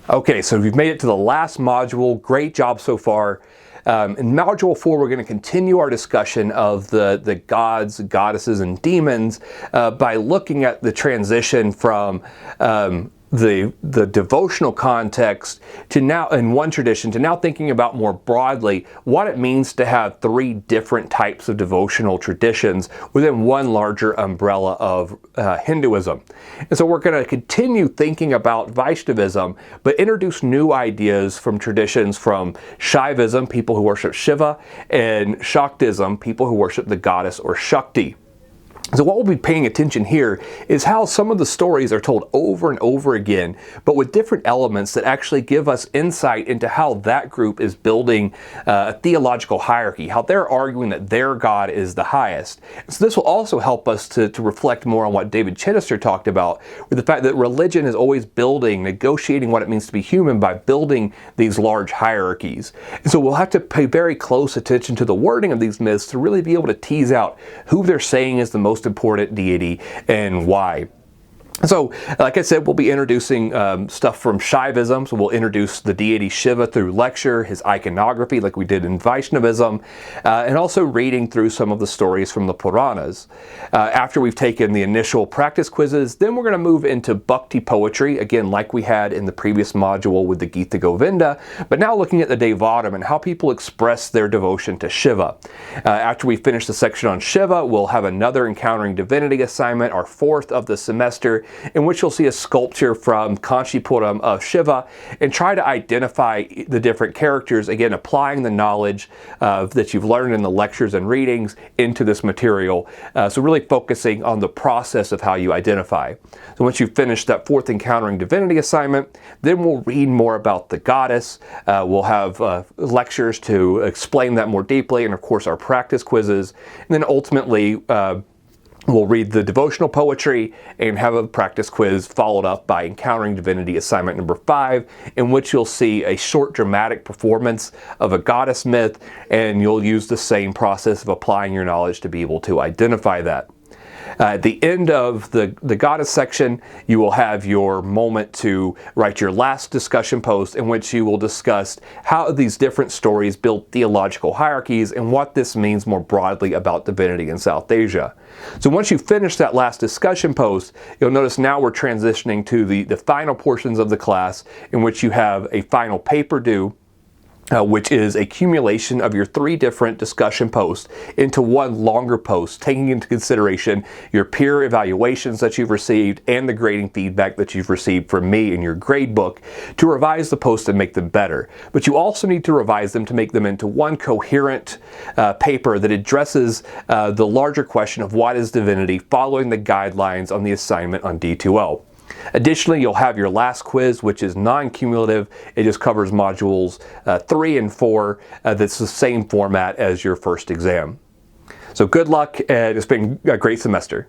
Okay, so we've made it to the last module. Great job so far. In Module 4, we're going to continue our discussion of the gods, goddesses, and demons by looking at the transition from the devotional context to now, in one tradition, to now thinking about more broadly what it means to have three different types of devotional traditions within one larger umbrella of Hinduism. And so we're going to continue thinking about Vaishnavism, but introduce new ideas from traditions from Shaivism, people who worship Shiva, and Shaktism, people who worship the goddess or Shakti. So what we'll be paying attention here is how some of the stories are told over and over again, but with different elements that actually give us insight into how that group is building a theological hierarchy, how they're arguing that their God is the highest. So this will also help us to reflect more on what David Chittister talked about, with the fact that religion is always building, negotiating what it means to be human by building these large hierarchies. And so we'll have to pay very close attention to the wording of these myths to really be able to tease out who they're saying is the most important deity and why. So, like I said, we'll be introducing stuff from Shaivism. So we'll introduce the deity Shiva through lecture, his iconography like we did in Vaishnavism, and also reading through some of the stories from the Puranas. After we've taken the initial practice quizzes, then we're going to move into bhakti poetry, again like we had in the previous module with the Gita Govinda, but now looking at the Devatam and how people express their devotion to Shiva. After we finish the section on Shiva, we'll have another Encountering Divinity assignment, our fourth of the semester, in which you'll see a sculpture from Kanchipuram of Shiva and try to identify the different characters, again applying the knowledge that you've learned in the lectures and readings into this material. So really focusing on the process of how you identify. So once you've finished that fourth Encountering Divinity assignment, then we'll read more about the goddess. We'll have lectures to explain that more deeply, and of course our practice quizzes. And then ultimately we'll read the devotional poetry and have a practice quiz followed up by Encountering Divinity assignment number 5, in which you'll see a short dramatic performance of a goddess myth, and you'll use the same process of applying your knowledge to be able to identify that. At the end of the goddess section, you will have your moment to write your last discussion post, in which you will discuss how these different stories build theological hierarchies and what this means more broadly about divinity in South Asia. So once you finish that last discussion post, you'll notice now we're transitioning to the final portions of the class, in which you have a final paper due, which is a accumulation of your 3 different discussion posts into one longer post, taking into consideration your peer evaluations that you've received and the grading feedback that you've received from me in your grade book, to revise the posts and make them better. But you also need to revise them to make them into one coherent paper that addresses the larger question of what is divinity, following the guidelines on the assignment on D2L. Additionally, you'll have your last quiz, which is non-cumulative. It just covers modules 3 and 4. That's the same format as your first exam. So good luck, and it's been a great semester.